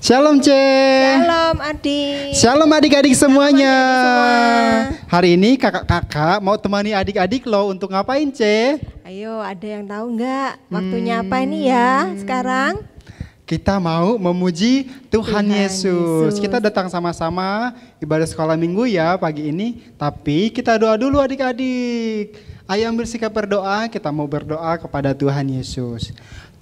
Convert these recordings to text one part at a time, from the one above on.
Shalom C. Shalom adik. Shalom adik-adik semuanya. Semua. Hari ini kakak-kakak mau temani adik-adik lo untuk ngapain C? Ayo, ada yang tahu nggak waktunya apa ini ya sekarang? Kita mau memuji Tuhan Yesus. Yesus. Kita datang sama-sama ibadah sekolah minggu ya pagi ini. Tapi kita doa dulu adik-adik. Ayo ambil sikap berdoa, kita mau berdoa kepada Tuhan Yesus.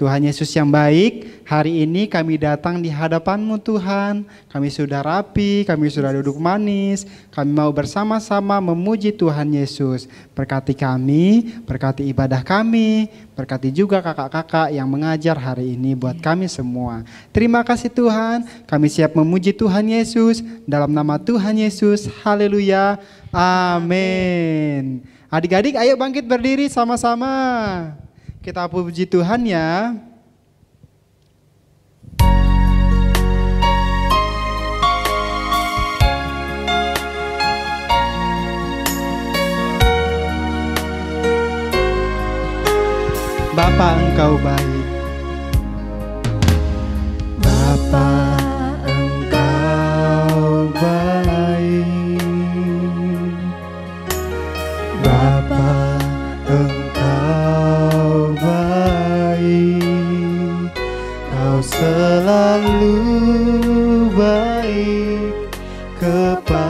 Tuhan Yesus yang baik, hari ini kami datang di hadapan-Mu Tuhan. Kami sudah rapi, kami sudah duduk manis. Kami mau bersama-sama memuji Tuhan Yesus. Berkati kami, berkati ibadah kami, berkati juga kakak-kakak yang mengajar hari ini buat kami semua. Terima kasih Tuhan, kami siap memuji Tuhan Yesus. Dalam nama Tuhan Yesus, haleluya, amin. Adik-adik ayo bangkit berdiri sama-sama. Kita puji Tuhan ya. Bapa Engkau baik. Bapa Engkau baik. Bapa Engkau baik, Kau selalu baik kepadaku.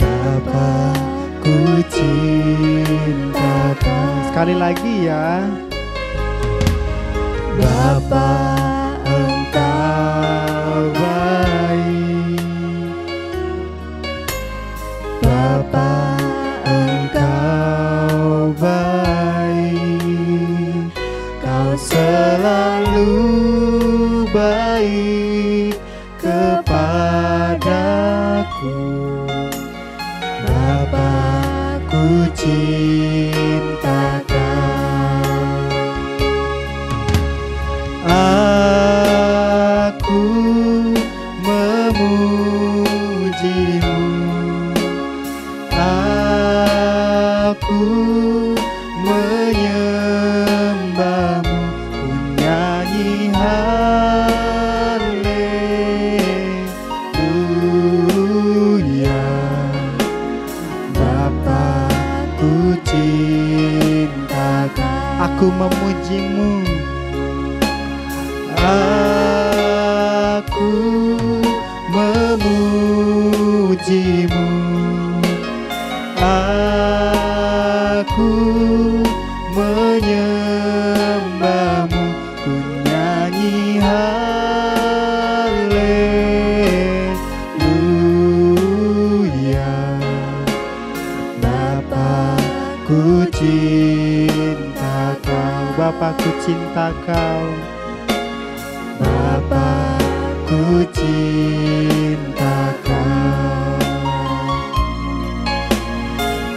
Bapa, ku cinta Kau. Sekali lagi ya. Bapa Engkau baik. Bapa Engkau baik, Kau selalu baik kepadaku. Bapa, ku cinta Kau. Aku memuji-Mu. Aku menyembah-Mu, ku nyanyi haleluya. Bapa, ku cinta Kau. Aku memuji-Mu. Aku memuji-Mu. Aku menyembah-Mu, ku nyanyi haleluya. Bapa, ku cinta Kau. Bapa, ku cinta Kau. Bapa, ku cinta Kau.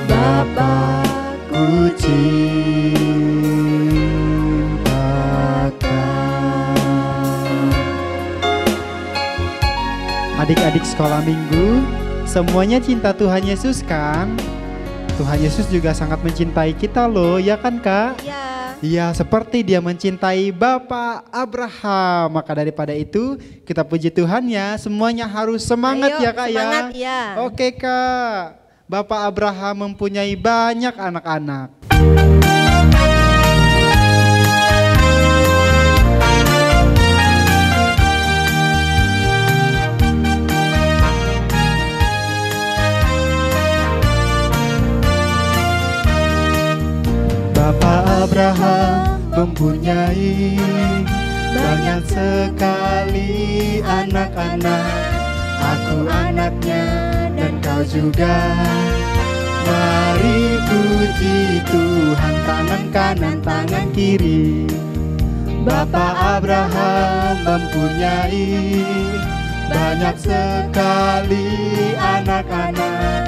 Bapa, ku cinta Kau. Adik-adik sekolah minggu, semuanya cinta Tuhan Yesus kan? Tuhan Yesus juga sangat mencintai kita loh, ya kan Kak? Iya. Iya, seperti Dia mencintai Bapak Abraham. Maka daripada itu, kita puji Tuhan ya. Semuanya harus semangat. Ayo, ya Kak semangat, ya. ya. Oke Kak. Bapak Abraham mempunyai banyak anak-anak. Bapak Abraham mempunyai banyak sekali anak-anak. Aku anaknya dan kau juga. Mari puji Tuhan, tangan kanan, tangan kiri. Bapak Abraham mempunyai banyak sekali anak-anak.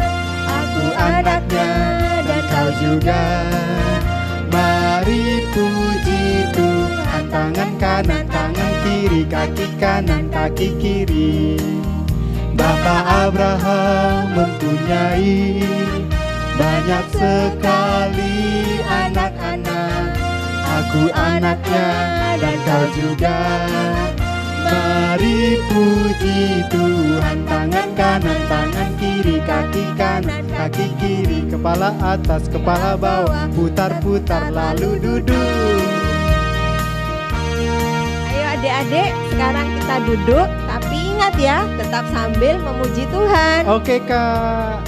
Aku anaknya dan kau juga. Mari puji Tuhan, tangan kanan, tangan kiri, kaki kanan, kaki kiri. Bapak Abraham mempunyai banyak sekali anak-anak. Aku aku anaknya dan kau juga. Mari puji Tuhan, tangan kanan, tangan kiri, kaki kanan, kaki kiri, kepala atas, kepala bawah, putar-putar lalu duduk. Ayo adik-adik, sekarang kita duduk, tapi ingat ya, tetap sambil memuji Tuhan. Oke Kak.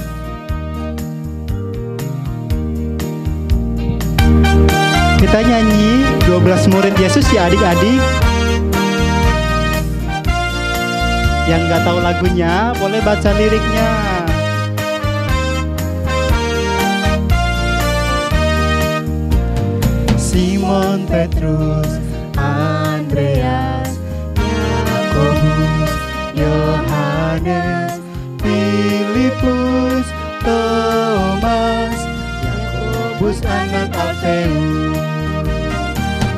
Kita nyanyi 12 murid Yesus ya adik-adik. Yang gak tahu lagunya boleh baca liriknya. Simon Petrus, Andreas, Yakobus, Yohanes, Filipus, Thomas, Yakobus anak Alfeus,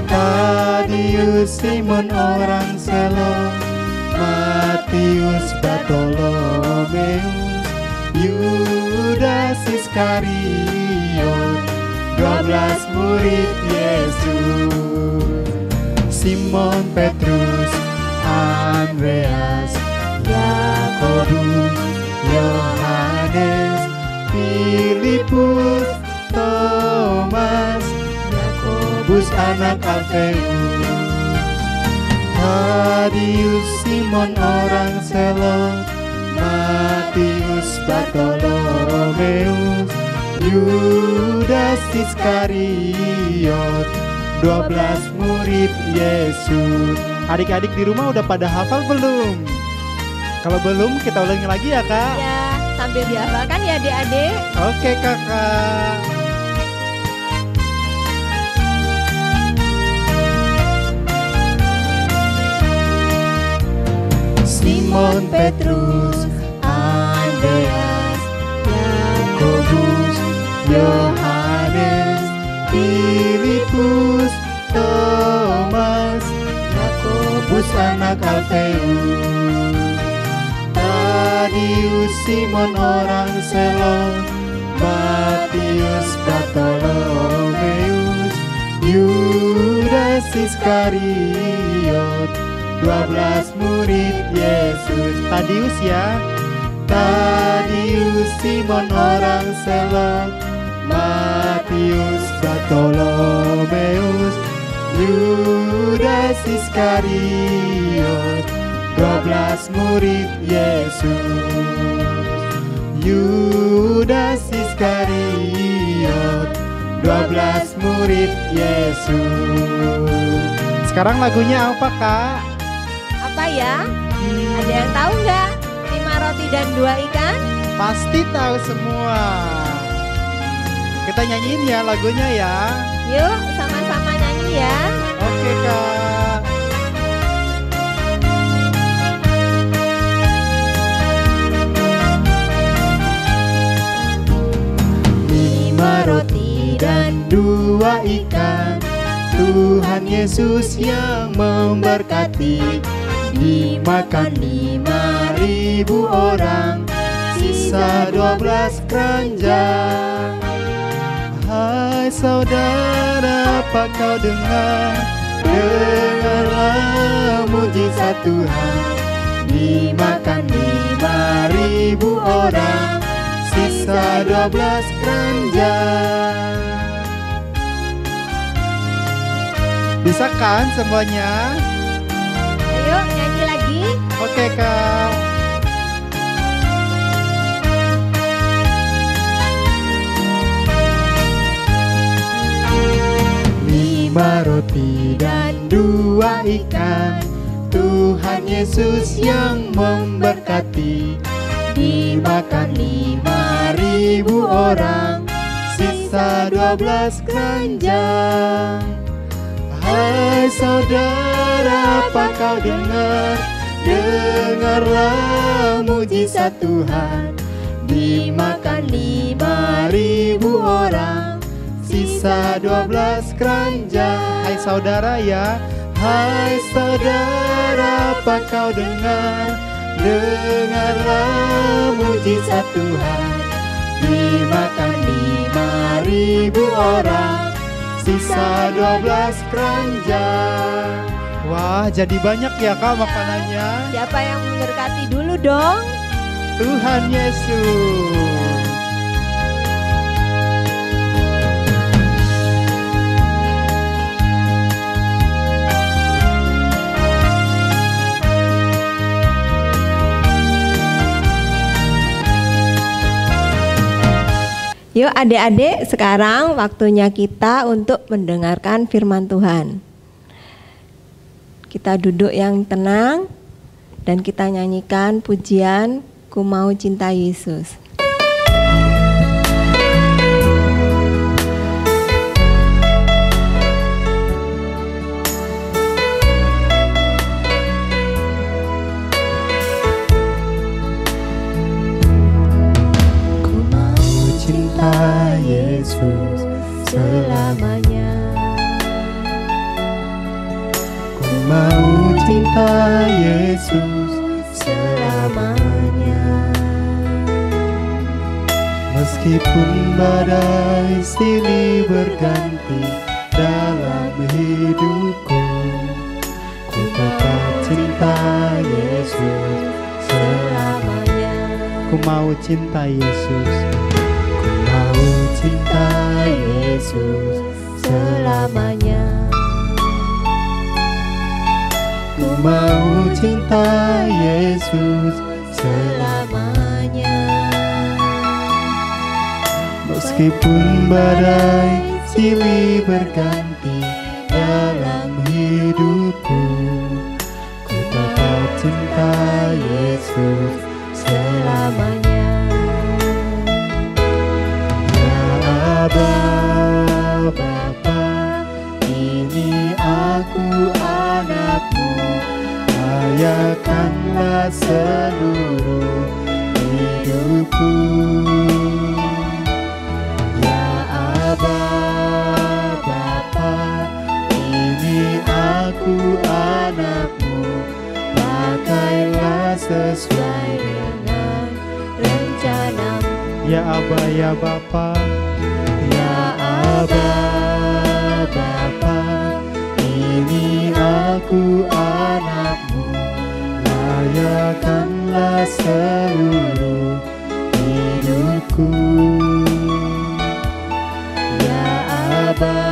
Tadius, Simon orang Selon, Matius, Bartolomeus, Yudas Iskariot, 12 murid Yesus. Simon Petrus, Andreas, Yakobus, Yohanes, Filipus, Thomas, Yakobus anak Alfeus, Tadius, Simon orang Selon, Matius, Bartolomeus, Yudas Iskariot, 12 murid Yesus. Adik-adik di rumah udah pada hafal belum? Kalau belum kita ulangi lagi ya Kak. Ya, sambil dihafalkan ya adik-adik. Oke Kakak. Simon Petrus, Andreas, Yakobus, Yohanes, Filipus, Thomas, Yakobus anak Alfeus, Tadius, Simon orang Selon, Matius, Bartolomeus, Yudas Iskariot, 12 murid Yesus. Tadius ya. Tadius, Simon orang Selon, Matius, Bartolomeus, Yudas Iskariot, 12 murid Yesus. Yudas Iskariot, 12 murid Yesus. Sekarang lagunya apa Kak? Apa ya? Ada yang tahu nggak? 5 roti dan 2 ikan? Pasti tahu semua. Kita nyanyiin ya lagunya ya. Yuk sama-sama nyanyi ya. Oke Kak. Lima roti dan 2 ikan, Tuhan Yesus yang memberkati. Dimakan 5.000 orang, sisa 12 keranjang. Hai saudara, apa kau dengar? Dengarlah mujizat Tuhan. Dimakan 5.000 orang, sisa 12 keranjang. Bisa kan semuanya? Ayo nyanyi lagi. Oke Kak. Lima roti dan 2 ikan, Tuhan Yesus yang memberkati. Dimakan 5.000 orang, sisa 12 keranjang. Hai saudara, apa kau dengar? Dengarlah mujizat Tuhan. Dimakan 5.000 orang, sisa 12 keranjang. Hai saudara ya. Hai saudara, apa kau dengar? Dengarlah mujizat Tuhan. Dimakan 5.000 orang, sisa 12 keranjang. Wah, jadi banyak ya Kak makanannya. Siapa yang memberkati dulu dong? Tuhan Yesus. Yuk adik-adik, sekarang waktunya kita untuk mendengarkan firman Tuhan. Kita duduk yang tenang dan kita nyanyikan pujian Ku Mau Cinta Yesus. Yesus Selamanya Ku mau cinta Yesus selamanya. Meskipun badai silih berganti dalam hidupku, ku tetap cinta Yesus Selamanya. Ku mau cinta Yesus. Ku mau cinta Yesus Selamanya. Ku mau cinta Yesus Selamanya. Meskipun badai silih berganti dalam hidupku, ku tetap cinta Yesus Selamanya. Ya Aba, Bapa, ini aku anakmu, layakanlah seluruh hidupku. Ya Aba, Bapa, ini aku anakmu, pakailah sesuai dengan Rencanamu. Ya Aba, ya Bapa, ya Aba, Bapa, ini aku anakmu, layakanlah seluruh hidupku. Ya Aba,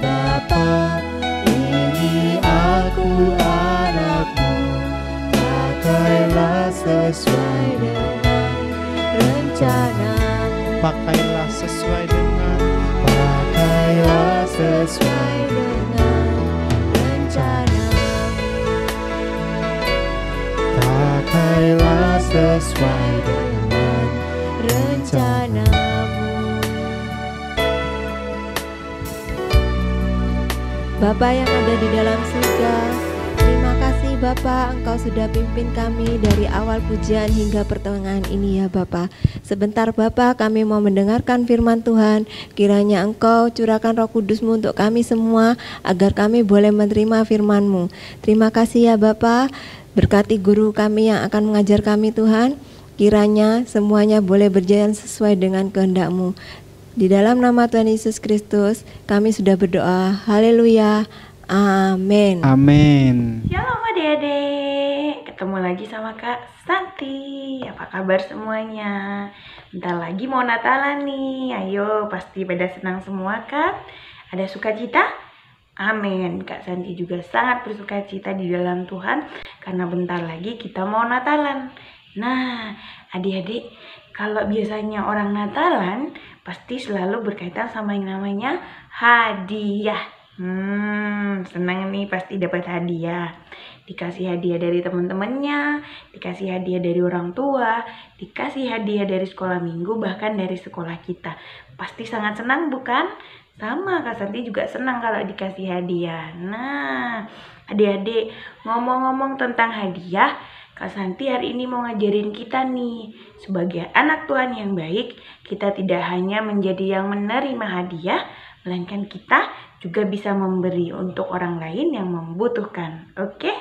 Bapa, ini aku anakmu, pakailah sesuai dengan Rencanamu. pakailah sesuai dengan pakailah sesuai Dengan rencanamu. pakailah sesuai dengan Rencanamu. Bapa yang ada di dalam surga, terima kasih Bapa, Engkau sudah pimpin kami dari awal pujian hingga pertengahan ini ya Bapa. Sebentar Bapa, kami mau mendengarkan firman Tuhan. Kiranya Engkau curahkan Roh Kudus-Mu untuk kami semua, agar kami boleh menerima firman-Mu. Terima kasih ya Bapa. Berkati guru kami yang akan mengajar kami Tuhan. Kiranya semuanya boleh berjalan sesuai dengan kehendak-Mu. Di dalam nama Tuhan Yesus Kristus, kami sudah berdoa. Haleluya. Amin. Amin. Shalom adik-adik, ketemu lagi sama Kak Santi. Apa kabar semuanya? Bentar lagi mau Natalan nih. Ayo, pasti pada senang semua kan? Ada sukacita? Amin. Kak Santi juga sangat bersukacita di dalam Tuhan, karena bentar lagi kita mau Natalan. Nah, adik-adik, kalau biasanya orang Natalan pasti selalu berkaitan sama yang namanya hadiah. Senang nih, pasti dapat hadiah. Dikasih hadiah dari teman-temannya, dikasih hadiah dari orang tua, dikasih hadiah dari sekolah minggu, bahkan dari sekolah kita. Pasti sangat senang bukan? Sama, Kak Santi juga senang kalau dikasih hadiah. Nah, adik-adik, ngomong-ngomong tentang hadiah, Kak Santi hari ini mau ngajarin kita nih, sebagai anak Tuhan yang baik, kita tidak hanya menjadi yang menerima hadiah, melainkan kita juga bisa memberi untuk orang lain yang membutuhkan. Oke?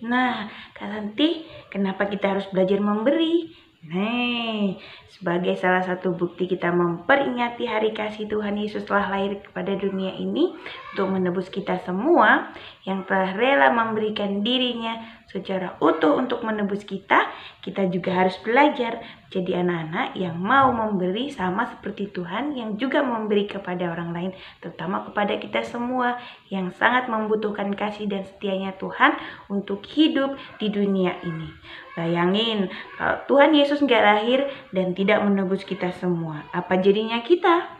Nah, Kak Santi, kenapa kita harus belajar memberi? Nih, sebagai salah satu bukti kita memperingati hari kasih Tuhan Yesus telah lahir kepada dunia ini untuk menebus kita semua yang telah rela memberikan dirinya secara utuh untuk menebus kita, kita juga harus belajar jadi anak-anak yang mau memberi sama seperti Tuhan yang juga memberi kepada orang lain, terutama kepada kita semua yang sangat membutuhkan kasih dan setianya Tuhan untuk hidup di dunia ini. Bayangin kalau Tuhan Yesus nggak lahir dan tidak menebus kita semua, apa jadinya kita?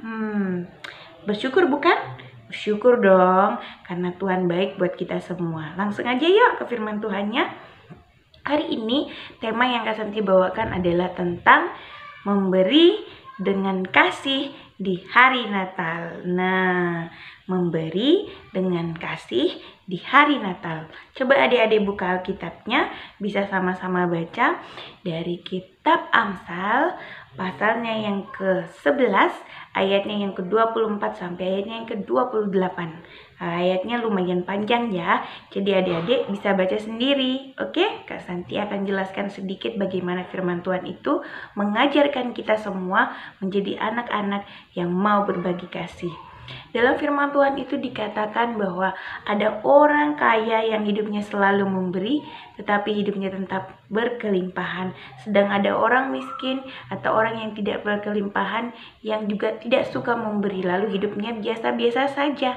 Bersyukur bukan? Bersyukur dong, karena Tuhan baik buat kita semua. Langsung aja yuk ke firman Tuhannya. Hari ini tema yang Kak Santi bawakan adalah tentang memberi dengan kasih di hari Natal. Nah, memberi dengan kasih di hari Natal. Coba adik-adik buka Alkitabnya, bisa sama-sama baca dari kitab Amsal pasalnya yang ke-11, ayatnya yang ke-24 sampai ayatnya yang ke-28. Ayatnya lumayan panjang ya, jadi adik-adik bisa baca sendiri. Oke, Kak Santi akan jelaskan sedikit bagaimana firman Tuhan itu mengajarkan kita semua menjadi anak-anak yang mau berbagi kasih. Dalam firman Tuhan itu dikatakan bahwa ada orang kaya yang hidupnya selalu memberi, tetapi hidupnya tetap berkelimpahan. Sedang ada orang miskin atau orang yang tidak berkelimpahan yang juga tidak suka memberi, lalu hidupnya biasa-biasa saja.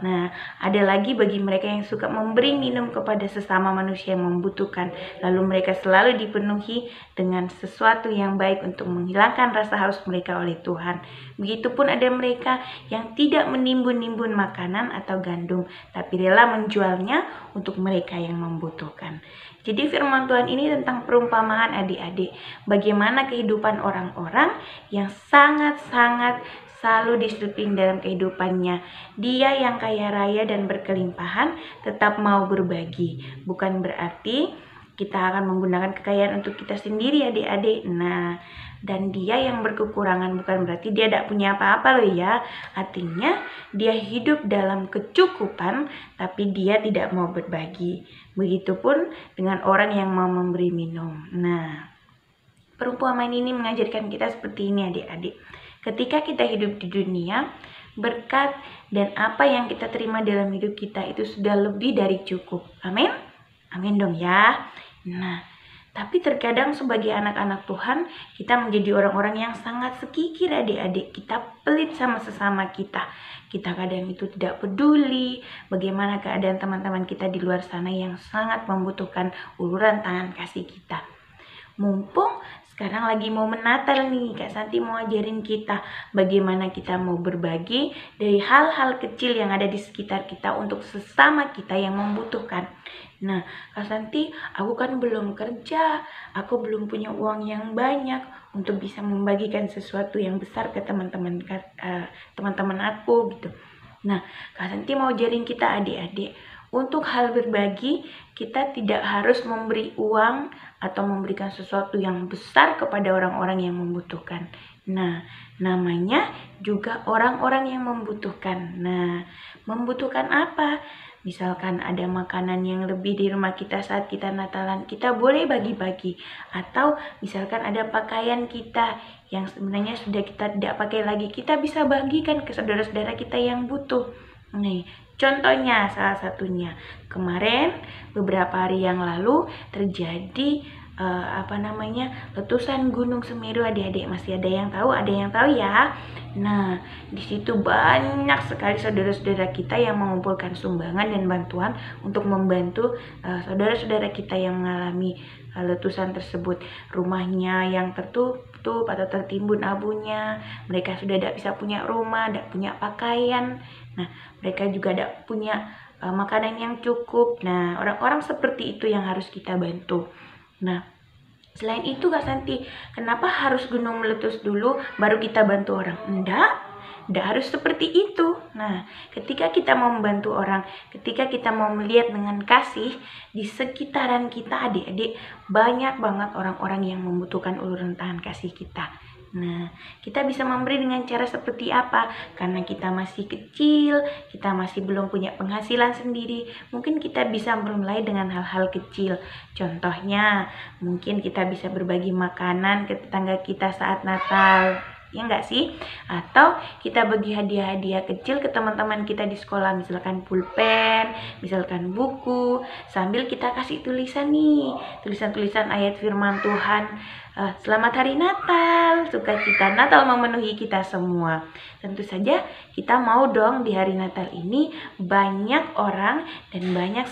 Nah, ada lagi bagi mereka yang suka memberi minum kepada sesama manusia yang membutuhkan, lalu mereka selalu dipenuhi dengan sesuatu yang baik untuk menghilangkan rasa haus mereka oleh Tuhan. Begitupun ada mereka yang tidak menimbun-nimbun makanan atau gandum, tapi rela menjualnya untuk mereka yang membutuhkan. Jadi firman Tuhan ini tentang perumpamaan adik-adik, bagaimana kehidupan orang-orang yang sangat-sangat selalu disiplin dalam kehidupannya. Dia yang kaya raya dan berkelimpahan tetap mau berbagi. Bukan berarti kita akan menggunakan kekayaan untuk kita sendiri adik-adik. Nah, dan dia yang berkekurangan bukan berarti dia tidak punya apa-apa loh ya. Artinya dia hidup dalam kecukupan tapi dia tidak mau berbagi. Begitupun dengan orang yang mau memberi minum. Nah, perumpamaan ini mengajarkan kita seperti ini adik-adik. Ketika kita hidup di dunia, berkat dan apa yang kita terima dalam hidup kita itu sudah lebih dari cukup. Amin? Amin dong ya. Nah, tapi terkadang sebagai anak-anak Tuhan, kita menjadi orang-orang yang sangat sekikir adik-adik. Kita pelit sama sesama kita. Kita kadang itu tidak peduli bagaimana keadaan teman-teman kita di luar sana yang sangat membutuhkan uluran tangan kasih kita. Mumpung sekarang lagi mau Natal nih, Kak Santi mau ajarin kita bagaimana kita mau berbagi dari hal-hal kecil yang ada di sekitar kita untuk sesama kita yang membutuhkan. Nah, Kak Santi, aku kan belum kerja, aku belum punya uang yang banyak untuk bisa membagikan sesuatu yang besar ke teman-teman aku gitu. Nah, Kak Santi mau ajarin kita adik-adik, untuk hal berbagi, kita tidak harus memberi uang atau memberikan sesuatu yang besar kepada orang-orang yang membutuhkan. Nah, namanya juga orang-orang yang membutuhkan. Nah, membutuhkan apa? Misalkan ada makanan yang lebih di rumah kita saat kita Natalan, kita boleh bagi-bagi. Atau misalkan ada pakaian kita yang sebenarnya sudah kita tidak pakai lagi, kita bisa bagikan ke saudara-saudara kita yang butuh. Nih, contohnya salah satunya kemarin beberapa hari yang lalu terjadi letusan Gunung Semeru adik-adik. Masih ada yang tahu? Ada yang tahu ya? Nah, di situ banyak sekali saudara-saudara kita yang mengumpulkan sumbangan dan bantuan untuk membantu saudara-saudara kita yang mengalami letusan tersebut. Rumahnya yang tertutup atau tertimbun abunya, mereka sudah tidak bisa punya rumah, tidak punya pakaian. Nah, mereka juga tidak punya makanan yang cukup. Nah, orang-orang seperti itu yang harus kita bantu. Nah, selain itu Kak Santi, kenapa harus gunung meletus dulu baru kita bantu orang? Tidak harus seperti itu. Nah, ketika kita mau membantu orang, ketika kita mau melihat dengan kasih, di sekitaran kita adik-adik, banyak banget orang-orang yang membutuhkan uluran tangan kasih kita. Nah, kita bisa memberi dengan cara seperti apa? Karena kita masih kecil, kita masih belum punya penghasilan sendiri, mungkin kita bisa memulai dengan hal-hal kecil. Contohnya, mungkin kita bisa berbagi makanan ke tetangga kita saat Natal, ya enggak sih? Atau kita bagi hadiah-hadiah kecil ke teman-teman kita di sekolah, misalkan pulpen, misalkan buku, sambil kita kasih tulisan nih, tulisan-tulisan ayat firman Tuhan. Selamat Hari Natal, sukacita Natal memenuhi kita semua. Tentu saja kita mau dong di hari Natal ini banyak orang dan banyak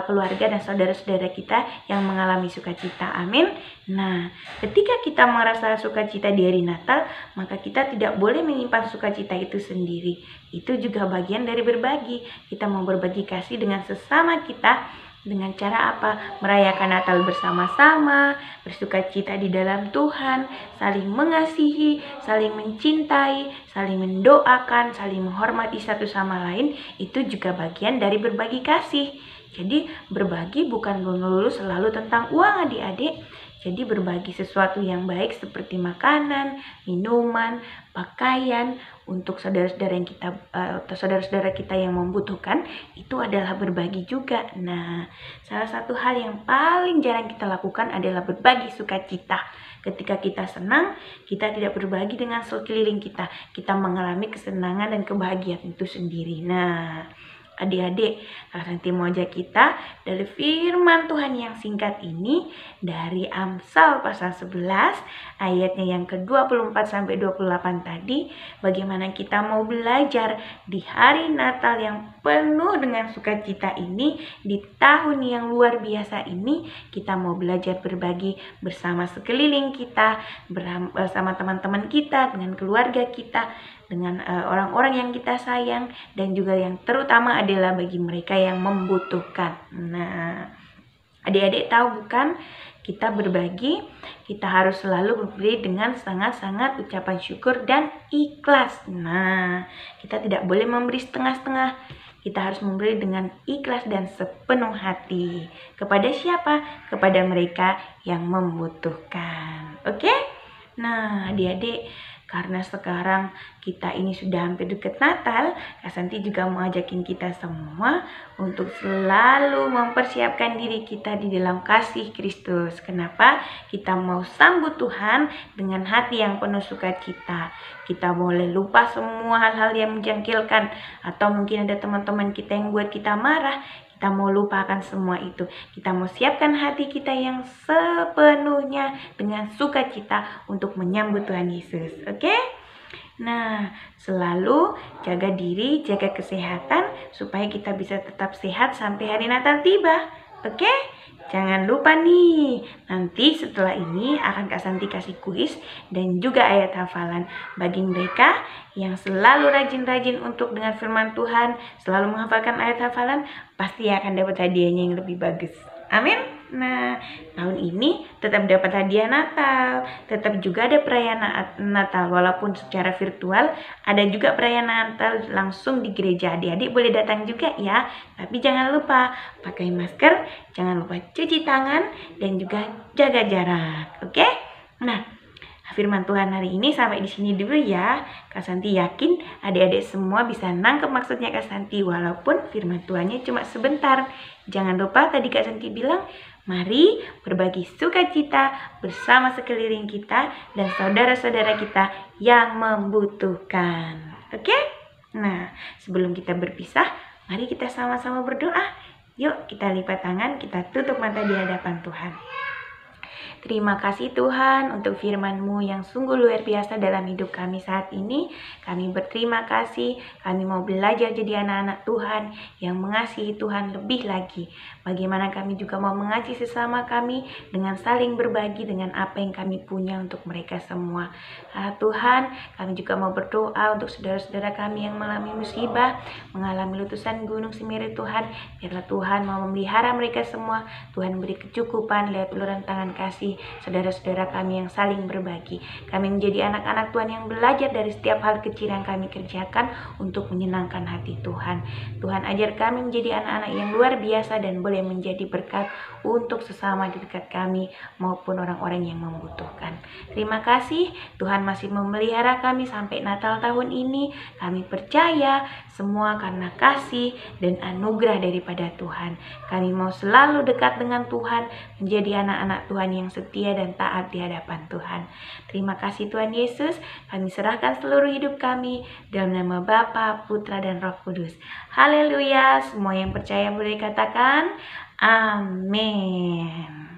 keluarga dan saudara-saudara kita yang mengalami sukacita. Amin. Nah, ketika kita merasa sukacita di hari Natal, maka kita tidak boleh menyimpan sukacita itu sendiri. Itu juga bagian dari berbagi. Kita mau berbagi kasih dengan sesama kita. Dengan cara apa? Merayakan Natal bersama-sama, bersukacita di dalam Tuhan, saling mengasihi, saling mencintai, saling mendoakan, saling menghormati satu sama lain. Itu juga bagian dari berbagi kasih. Jadi berbagi bukan melulu selalu tentang uang adik-adik. Jadi berbagi sesuatu yang baik seperti makanan, minuman, pakaian untuk saudara-saudara kita yang membutuhkan, itu adalah berbagi juga. Nah, salah satu hal yang paling jarang kita lakukan adalah berbagi sukacita. Ketika kita senang, kita tidak berbagi dengan sekeliling kita. Kita mengalami kesenangan dan kebahagiaan itu sendiri. Nah, adik-adik, Kak Santi mau ajak kita dari firman Tuhan yang singkat ini dari Amsal pasal 11 ayatnya yang ke-24 sampai 28 tadi, bagaimana kita mau belajar di hari Natal yang penuh dengan sukacita ini, di tahun yang luar biasa ini, kita mau belajar berbagi bersama sekeliling kita, bersama teman-teman kita, dengan keluarga kita, dengan orang-orang yang kita sayang, dan juga yang terutama adalah bagi mereka yang membutuhkan. Nah, adik-adik tahu bukan, kita berbagi, kita harus selalu berberi dengan sangat-sangat ucapan syukur dan ikhlas. Nah, kita tidak boleh memberi setengah-setengah. Kita harus memberi dengan ikhlas dan sepenuh hati. Kepada siapa? Kepada mereka yang membutuhkan. Oke? Nah, adik-adik, karena sekarang kita ini sudah hampir dekat Natal, Kak Santi juga mau ajakin kita semua untuk selalu mempersiapkan diri kita di dalam kasih Kristus. Kenapa? Kita mau sambut Tuhan dengan hati yang penuh sukacita. Kita boleh lupa semua hal-hal yang menjengkelkan, atau mungkin ada teman-teman kita yang buat kita marah. Kita mau lupakan semua itu. Kita mau siapkan hati kita yang sepenuhnya dengan sukacita untuk menyambut Tuhan Yesus. Oke? Nah, selalu jaga diri, jaga kesehatan supaya kita bisa tetap sehat sampai hari Natal tiba. Oke? Jangan lupa nih, nanti setelah ini akan Kak Santi kasih kuis dan juga ayat hafalan. Bagi mereka yang selalu rajin-rajin untuk dengan firman Tuhan, selalu menghafalkan ayat hafalan, pasti akan dapat hadiahnya yang lebih bagus. Amin. Nah, tahun ini tetap dapat hadiah Natal, tetap juga ada perayaan Natal walaupun secara virtual, ada juga perayaan Natal langsung di gereja. Adik-adik boleh datang juga ya, tapi jangan lupa pakai masker, jangan lupa cuci tangan, dan juga jaga jarak. Oke? Nah, firman Tuhan hari ini sampai di sini dulu ya. Kak Santi yakin adik-adik semua bisa nangkep maksudnya Kak Santi walaupun firman Tuhannya cuma sebentar. Jangan lupa tadi Kak Santi bilang, mari berbagi sukacita bersama sekeliling kita dan saudara-saudara kita yang membutuhkan. Oke? Nah, sebelum kita berpisah, mari kita sama-sama berdoa. Yuk kita lipat tangan, kita tutup mata di hadapan Tuhan. Terima kasih Tuhan untuk firman-Mu yang sungguh luar biasa dalam hidup kami saat ini. Kami berterima kasih, kami mau belajar jadi anak-anak Tuhan yang mengasihi Tuhan lebih lagi. Bagaimana kami juga mau mengasihi sesama kami dengan saling berbagi dengan apa yang kami punya untuk mereka semua. Tuhan, kami juga mau berdoa untuk saudara-saudara kami yang mengalami musibah, mengalami letusan gunung Semeru Tuhan. Biarlah Tuhan mau memelihara mereka semua. Tuhan beri kecukupan, lihat uluran tangan kasih mengasihi saudara-saudara kami yang saling berbagi. Kami menjadi anak-anak Tuhan yang belajar dari setiap hal kecil yang kami kerjakan untuk menyenangkan hati Tuhan. Tuhan ajar kami menjadi anak-anak yang luar biasa dan boleh menjadi berkat untuk sesama di dekat kami maupun orang-orang yang membutuhkan. Terima kasih, Tuhan masih memelihara kami sampai Natal tahun ini. Kami percaya semua karena kasih dan anugerah daripada Tuhan. Kami mau selalu dekat dengan Tuhan, menjadi anak-anak Tuhan yang setia dan taat di hadapan Tuhan. Terima kasih Tuhan Yesus, kami serahkan seluruh hidup kami dalam nama Bapa, Putra, dan Roh Kudus. Haleluya, semua yang percaya boleh katakan amin.